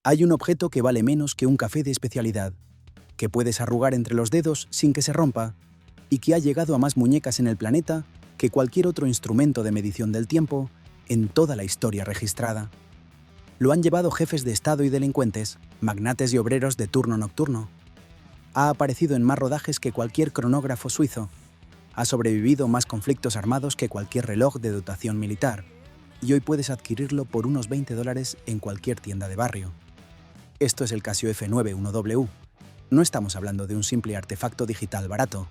Hay un objeto que vale menos que un café de especialidad, que puedes arrugar entre los dedos sin que se rompa, y que ha llegado a más muñecas en el planeta que cualquier otro instrumento de medición del tiempo en toda la historia registrada. Lo han llevado jefes de Estado y delincuentes, magnates y obreros de turno nocturno. Ha aparecido en más rodajes que cualquier cronógrafo suizo. Ha sobrevivido más conflictos armados que cualquier reloj de dotación militar. Y hoy puedes adquirirlo por unos $20 en cualquier tienda de barrio. Esto es el Casio F91W. No estamos hablando de un simple artefacto digital barato.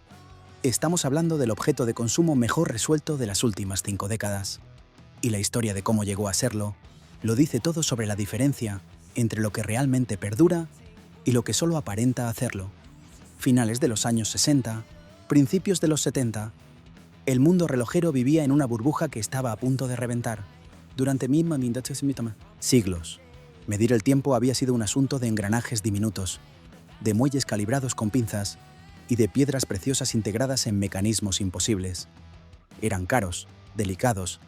Estamos hablando del objeto de consumo mejor resuelto de las últimas 5 décadas. Y la historia de cómo llegó a serlo lo dice todo sobre la diferencia entre lo que realmente perdura y lo que solo aparenta hacerlo. Finales de los años 60, principios de los 70, el mundo relojero vivía en una burbuja que estaba a punto de reventar. Durante siglos, medir el tiempo había sido un asunto de engranajes diminutos, de muelles calibrados con pinzas y de piedras preciosas integradas en mecanismos imposibles. Eran caros, delicados,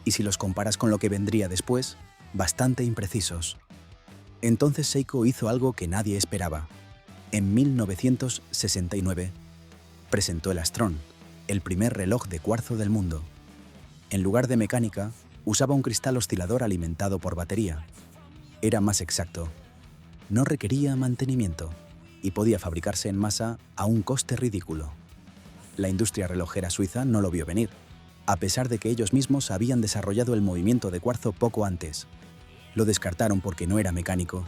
y si los comparas con lo que vendría después, bastante imprecisos. Entonces Seiko hizo algo que nadie esperaba. En 1969, presentó el Astron, el primer reloj de cuarzo del mundo. En lugar de mecánica, usaba un cristal oscilador alimentado por batería. Era más exacto. No requería mantenimiento y podía fabricarse en masa a un coste ridículo. La industria relojera suiza no lo vio venir, a pesar de que ellos mismos habían desarrollado el movimiento de cuarzo poco antes. Lo descartaron porque no era mecánico,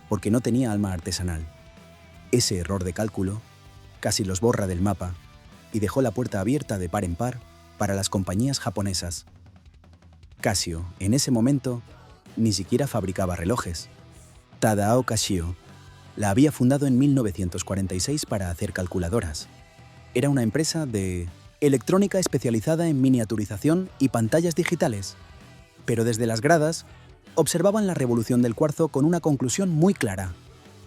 porque no tenía alma artesanal. Ese error de cálculo casi los borra del mapa y dejó la puerta abierta de par en par para las compañías japonesas. Casio, en ese momento, ni siquiera fabricaba relojes. Tadao Casio la había fundado en 1946 para hacer calculadoras. Era una empresa de electrónica especializada en miniaturización y pantallas digitales. Pero desde las gradas, observaban la revolución del cuarzo con una conclusión muy clara.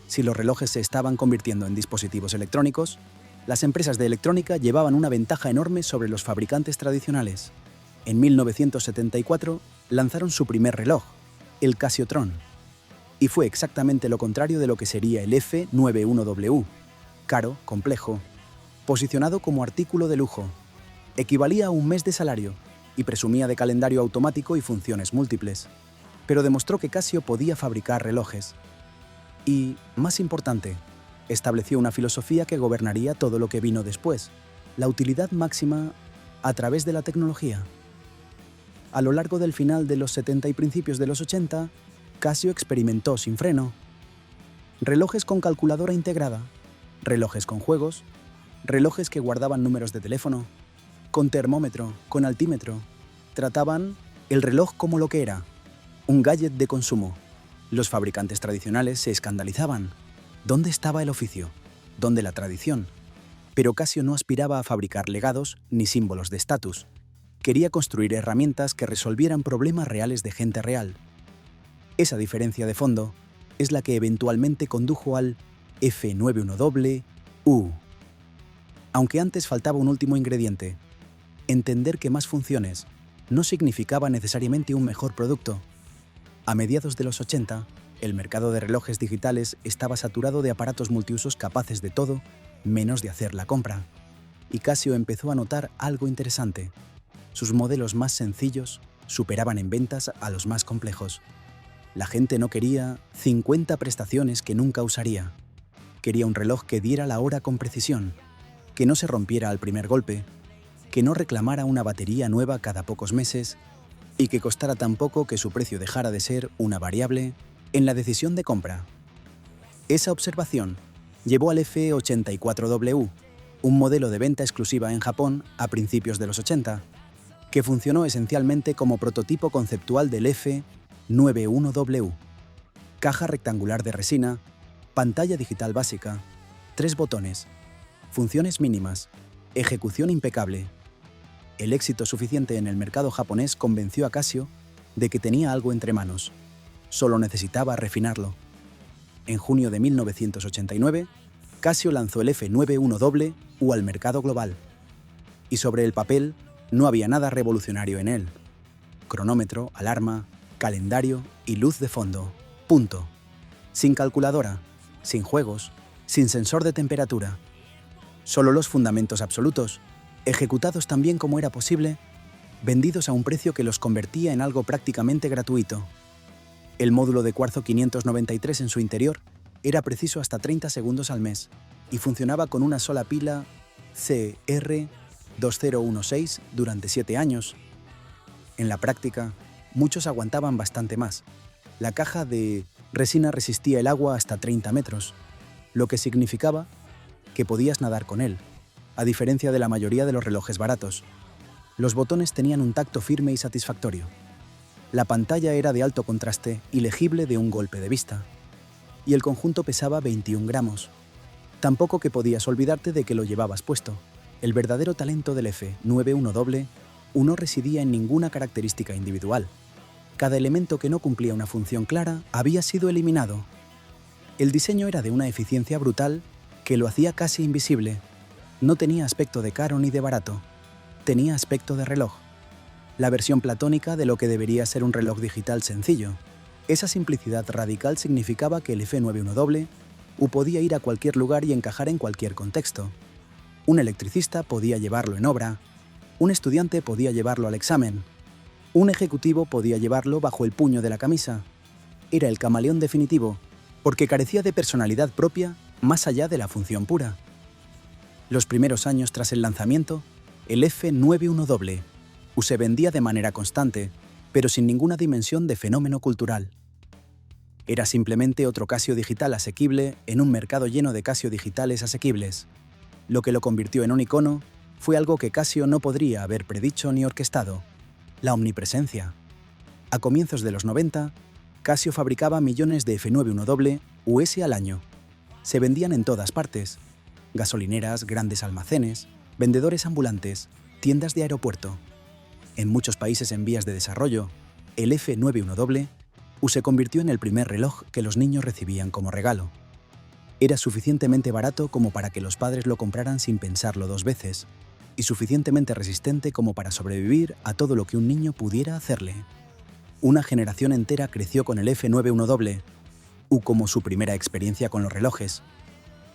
Si los relojes se estaban convirtiendo en dispositivos electrónicos, las empresas de electrónica llevaban una ventaja enorme sobre los fabricantes tradicionales. En 1974 lanzaron su primer reloj, el Casiotron, y fue exactamente lo contrario de lo que sería el F91W, caro, complejo, posicionado como artículo de lujo, equivalía a un mes de salario y presumía de calendario automático y funciones múltiples, pero demostró que Casio podía fabricar relojes. Y, más importante, estableció una filosofía que gobernaría todo lo que vino después, la utilidad máxima a través de la tecnología. A lo largo del final de los 70 y principios de los 80, Casio experimentó sin freno. Relojes con calculadora integrada, relojes con juegos, relojes que guardaban números de teléfono, con termómetro, con altímetro. Trataban el reloj como lo que era, un gadget de consumo. Los fabricantes tradicionales se escandalizaban. ¿Dónde estaba el oficio? ¿Dónde la tradición? Pero Casio no aspiraba a fabricar legados ni símbolos de estatus. Quería construir herramientas que resolvieran problemas reales de gente real. Esa diferencia de fondo es la que eventualmente condujo al F91W. Aunque antes faltaba un último ingrediente, entender que más funciones no significaba necesariamente un mejor producto. A mediados de los 80, el mercado de relojes digitales estaba saturado de aparatos multiusos capaces de todo, menos de hacer la compra. Y Casio empezó a notar algo interesante. Sus modelos más sencillos superaban en ventas a los más complejos. La gente no quería 50 prestaciones que nunca usaría. Quería un reloj que diera la hora con precisión, que no se rompiera al primer golpe, que no reclamara una batería nueva cada pocos meses y que costara tan poco que su precio dejara de ser una variable en la decisión de compra. Esa observación llevó al F84W, un modelo de venta exclusiva en Japón a principios de los 80, que funcionó esencialmente como prototipo conceptual del F91W. Caja rectangular de resina, pantalla digital básica, 3 botones, funciones mínimas, ejecución impecable. El éxito suficiente en el mercado japonés convenció a Casio de que tenía algo entre manos. Solo necesitaba refinarlo. En junio de 1989, Casio lanzó el F91W al mercado global. Y sobre el papel, no había nada revolucionario en él. Cronómetro, alarma, calendario y luz de fondo. Punto. sin calculadora, sin juegos, sin sensor de temperatura. Solo los fundamentos absolutos, ejecutados tan bien como era posible, vendidos a un precio que los convertía en algo prácticamente gratuito. El módulo de cuarzo 593 en su interior era preciso hasta 30 segundos al mes y funcionaba con una sola pila CR2016 durante 7 años. En la práctica, muchos aguantaban bastante más. La caja de resina resistía el agua hasta 30 metros, lo que significaba que podías nadar con él, a diferencia de la mayoría de los relojes baratos. Los botones tenían un tacto firme y satisfactorio. La pantalla era de alto contraste y legible de un golpe de vista. Y el conjunto pesaba 21 gramos. Tampoco que podías olvidarte de que lo llevabas puesto. El verdadero talento del F91W no residía en ninguna característica individual. Cada elemento que no cumplía una función clara había sido eliminado. El diseño era de una eficiencia brutal que lo hacía casi invisible. No tenía aspecto de caro ni de barato. Tenía aspecto de reloj. La versión platónica de lo que debería ser un reloj digital sencillo. Esa simplicidad radical significaba que el F91W podía ir a cualquier lugar y encajar en cualquier contexto. Un electricista podía llevarlo en obra, un estudiante podía llevarlo al examen, un ejecutivo podía llevarlo bajo el puño de la camisa. Era el camaleón definitivo, porque carecía de personalidad propia más allá de la función pura. Los primeros años tras el lanzamiento, el F91W se vendía de manera constante, pero sin ninguna dimensión de fenómeno cultural. Era simplemente otro Casio digital asequible en un mercado lleno de Casio digitales asequibles. Lo que lo convirtió en un icono fue algo que Casio no podría haber predicho ni orquestado: la omnipresencia. A comienzos de los 90, Casio fabricaba millones de F91W US al año. Se vendían en todas partes: gasolineras, grandes almacenes, vendedores ambulantes, tiendas de aeropuerto. En muchos países en vías de desarrollo, el F91W se convirtió en el primer reloj que los niños recibían como regalo. Era suficientemente barato como para que los padres lo compraran sin pensarlo 2 veces, y suficientemente resistente como para sobrevivir a todo lo que un niño pudiera hacerle. Una generación entera creció con el F91W, como su primera experiencia con los relojes.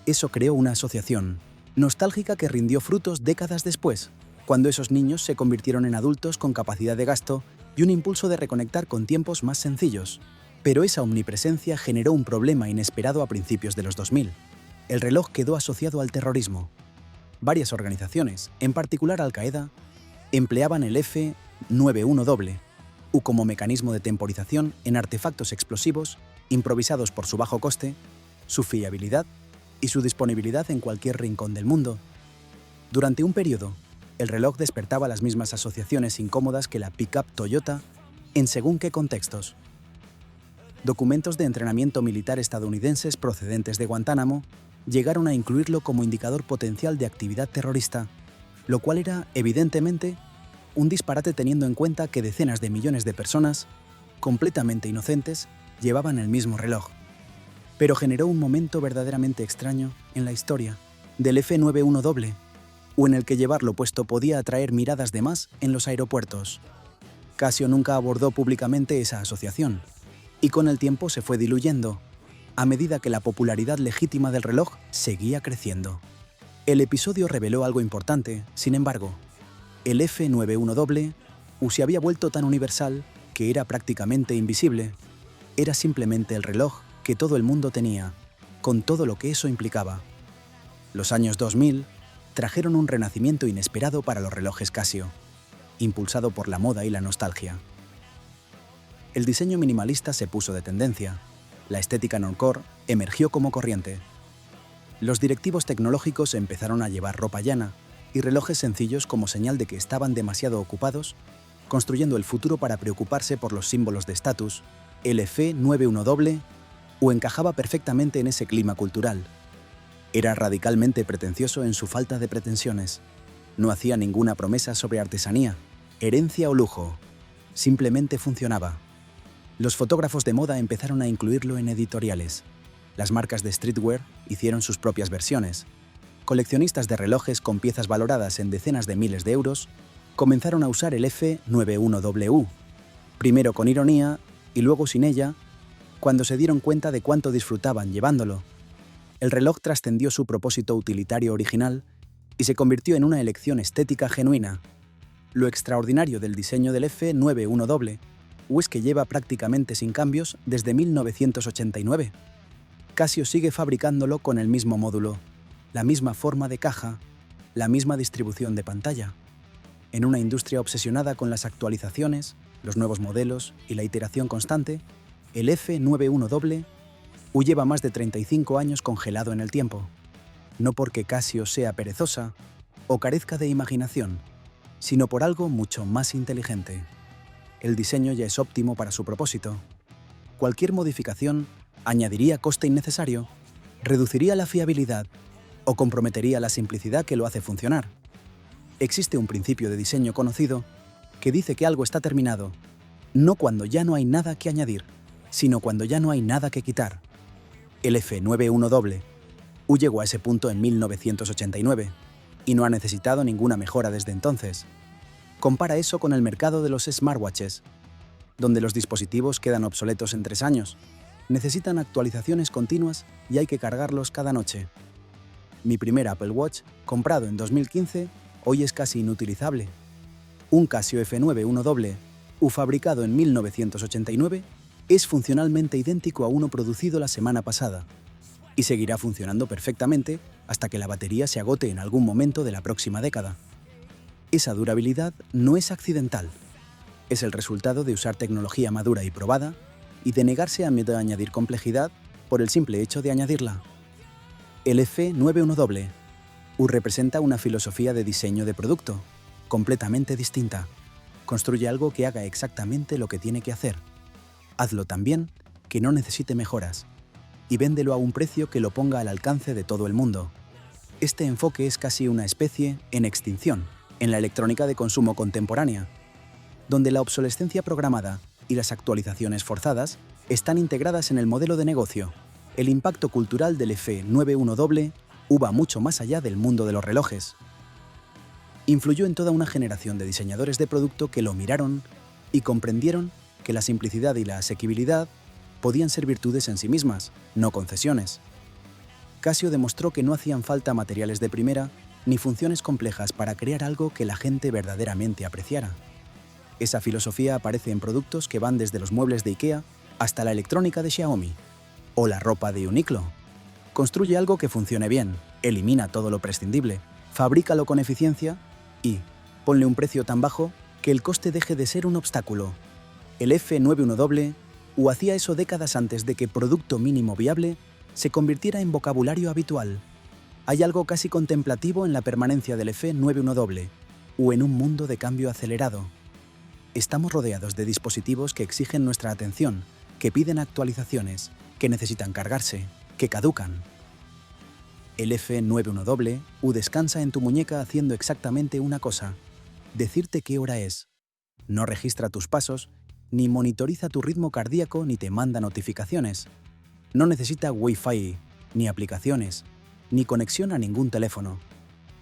Eso creó una asociación nostálgica que rindió frutos décadas después, cuando esos niños se convirtieron en adultos con capacidad de gasto y un impulso de reconectar con tiempos más sencillos. Pero esa omnipresencia generó un problema inesperado a principios de los 2000. El reloj quedó asociado al terrorismo. Varias organizaciones, en particular Al-Qaeda, empleaban el F91W como mecanismo de temporización en artefactos explosivos improvisados por su bajo coste, su fiabilidad y su disponibilidad en cualquier rincón del mundo. Durante un periodo, el reloj despertaba las mismas asociaciones incómodas que la pick-up Toyota en según qué contextos. Documentos de entrenamiento militar estadounidenses procedentes de Guantánamo llegaron a incluirlo como indicador potencial de actividad terrorista, lo cual era, evidentemente, un disparate teniendo en cuenta que decenas de millones de personas, completamente inocentes, llevaban el mismo reloj. Pero generó un momento verdaderamente extraño en la historia del F91W, en el que llevarlo puesto podía atraer miradas de más en los aeropuertos. Casio nunca abordó públicamente esa asociación, y con el tiempo se fue diluyendo, a medida que la popularidad legítima del reloj seguía creciendo. El episodio reveló algo importante, sin embargo. El F91W se había vuelto tan universal que era prácticamente invisible. Era simplemente el reloj que todo el mundo tenía, con todo lo que eso implicaba. Los años 2000 trajeron un renacimiento inesperado para los relojes Casio, impulsado por la moda y la nostalgia. El diseño minimalista se puso de tendencia. La estética non-core emergió como corriente. Los directivos tecnológicos empezaron a llevar ropa llana y relojes sencillos como señal de que estaban demasiado ocupados construyendo el futuro para preocuparse por los símbolos de estatus. El F91W encajaba perfectamente en ese clima cultural. Era radicalmente pretencioso en su falta de pretensiones. No hacía ninguna promesa sobre artesanía, herencia o lujo. Simplemente funcionaba. Los fotógrafos de moda empezaron a incluirlo en editoriales. Las marcas de streetwear hicieron sus propias versiones. Coleccionistas de relojes con piezas valoradas en decenas de miles de euros comenzaron a usar el F91W, primero con ironía y luego sin ella, cuando se dieron cuenta de cuánto disfrutaban llevándolo. El reloj trascendió su propósito utilitario original y se convirtió en una elección estética genuina. Lo extraordinario del diseño del F91W es que lleva prácticamente sin cambios desde 1989. Casio sigue fabricándolo con el mismo módulo, la misma forma de caja, la misma distribución de pantalla. En una industria obsesionada con las actualizaciones, los nuevos modelos y la iteración constante, el F91W lleva más de 35 años congelado en el tiempo. No porque Casio sea perezosa o carezca de imaginación, sino por algo mucho más inteligente. El diseño ya es óptimo para su propósito. Cualquier modificación añadiría coste innecesario, reduciría la fiabilidad o comprometería la simplicidad que lo hace funcionar. Existe un principio de diseño conocido que dice que algo está terminado, no cuando ya no hay nada que añadir, sino cuando ya no hay nada que quitar. El F91W llegó a ese punto en 1989 y no ha necesitado ninguna mejora desde entonces. Compara eso con el mercado de los smartwatches, donde los dispositivos quedan obsoletos en 3 años, necesitan actualizaciones continuas y hay que cargarlos cada noche. Mi primer Apple Watch, comprado en 2015, hoy es casi inutilizable. Un Casio F91W, fabricado en 1989, es funcionalmente idéntico a uno producido la semana pasada y seguirá funcionando perfectamente hasta que la batería se agote en algún momento de la próxima década. Esa durabilidad no es accidental. Es el resultado de usar tecnología madura y probada y de negarse a añadir complejidad por el simple hecho de añadirla. El F91W representa una filosofía de diseño de producto completamente distinta. Construye algo que haga exactamente lo que tiene que hacer. Hazlo tan bien que no necesite mejoras y véndelo a un precio que lo ponga al alcance de todo el mundo. Este enfoque es casi una especie en extinción en la electrónica de consumo contemporánea, donde la obsolescencia programada y las actualizaciones forzadas están integradas en el modelo de negocio. El impacto cultural del F91W va mucho más allá del mundo de los relojes. Influyó en toda una generación de diseñadores de producto que lo miraron y comprendieron que la simplicidad y la asequibilidad podían ser virtudes en sí mismas, no concesiones. Casio demostró que no hacían falta materiales de primera ni funciones complejas para crear algo que la gente verdaderamente apreciara. Esa filosofía aparece en productos que van desde los muebles de IKEA hasta la electrónica de Xiaomi o la ropa de Uniqlo. Construye algo que funcione bien, elimina todo lo prescindible, fabrícalo con eficiencia y ponle un precio tan bajo que el coste deje de ser un obstáculo. El F91W hacía eso décadas antes de que producto mínimo viable se convirtiera en vocabulario habitual. Hay algo casi contemplativo en la permanencia del F91W en un mundo de cambio acelerado. Estamos rodeados de dispositivos que exigen nuestra atención, que piden actualizaciones, que necesitan cargarse, que caducan. El F91W descansa en tu muñeca haciendo exactamente una cosa: decirte qué hora es. No registra tus pasos, ni monitoriza tu ritmo cardíaco, ni te manda notificaciones. No necesita Wi-Fi, ni aplicaciones, ni conexión a ningún teléfono.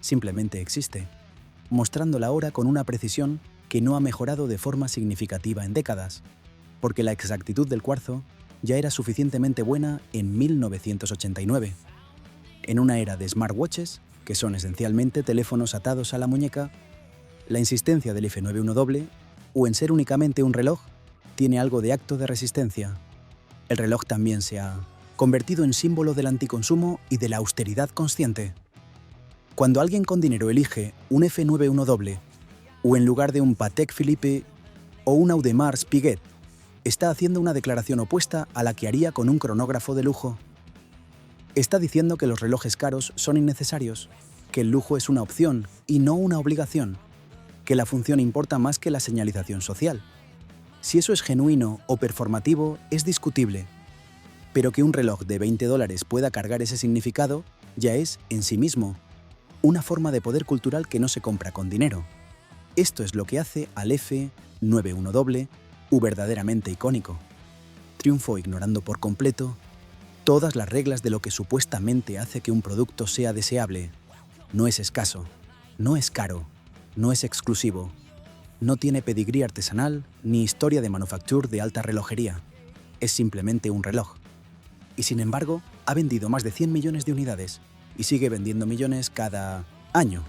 Simplemente existe, mostrando la hora con una precisión que no ha mejorado de forma significativa en décadas, porque la exactitud del cuarzo ya era suficientemente buena en 1989. En una era de smartwatches, que son esencialmente teléfonos atados a la muñeca, la insistencia del F91W, en ser únicamente un reloj, tiene algo de acto de resistencia. El reloj también se ha convertido en símbolo del anticonsumo y de la austeridad consciente. Cuando alguien con dinero elige un F91W en lugar de un Patek Philippe o un Audemars Piguet, está haciendo una declaración opuesta a la que haría con un cronógrafo de lujo. Está diciendo que los relojes caros son innecesarios, que el lujo es una opción y no una obligación, que la función importa más que la señalización social. Si eso es genuino o performativo es discutible, pero que un reloj de $20 pueda cargar ese significado ya es, en sí mismo, una forma de poder cultural que no se compra con dinero. Esto es lo que hace al F91W verdaderamente icónico. Triunfó ignorando por completo todas las reglas de lo que supuestamente hace que un producto sea deseable. No es escaso, no es caro, no es exclusivo, no tiene pedigrí artesanal ni historia de manufactura de alta relojería. es simplemente un reloj. Y sin embargo, ha vendido más de 100 millones de unidades y sigue vendiendo millones cada año.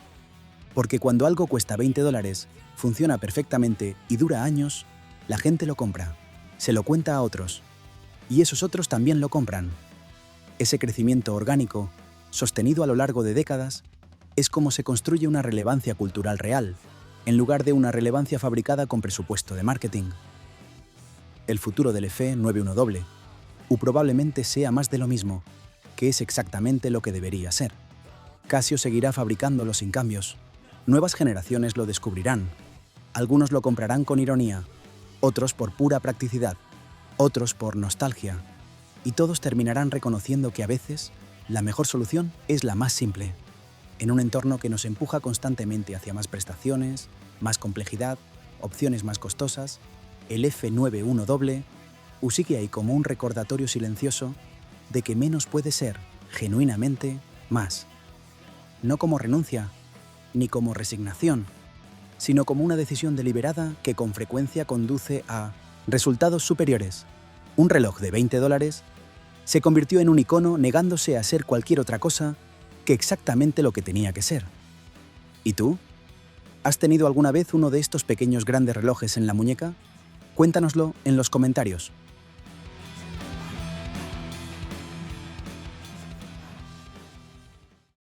Porque cuando algo cuesta $20, funciona perfectamente y dura años, la gente lo compra, se lo cuenta a otros, y esos otros también lo compran. Ese crecimiento orgánico, sostenido a lo largo de décadas, es como se construye una relevancia cultural real, en lugar de una relevancia fabricada con presupuesto de marketing. El futuro del F91 probablemente sea más de lo mismo, que es exactamente lo que debería ser. Casio seguirá fabricándolo sin cambios. Nuevas generaciones lo descubrirán. Algunos lo comprarán con ironía, otros por pura practicidad, otros por nostalgia, y todos terminarán reconociendo que a veces la mejor solución es la más simple. En un entorno que nos empuja constantemente hacia más prestaciones, más complejidad, opciones más costosas, el F91 sigue ahí como un recordatorio silencioso de que menos puede ser, genuinamente, más. No como renuncia, ni como resignación, sino como una decisión deliberada que con frecuencia conduce a resultados superiores. Un reloj de $20 se convirtió en un icono negándose a ser cualquier otra cosa que exactamente lo que tenía que ser. ¿Y tú? ¿Has tenido alguna vez uno de estos pequeños grandes relojes en la muñeca? Cuéntanoslo en los comentarios.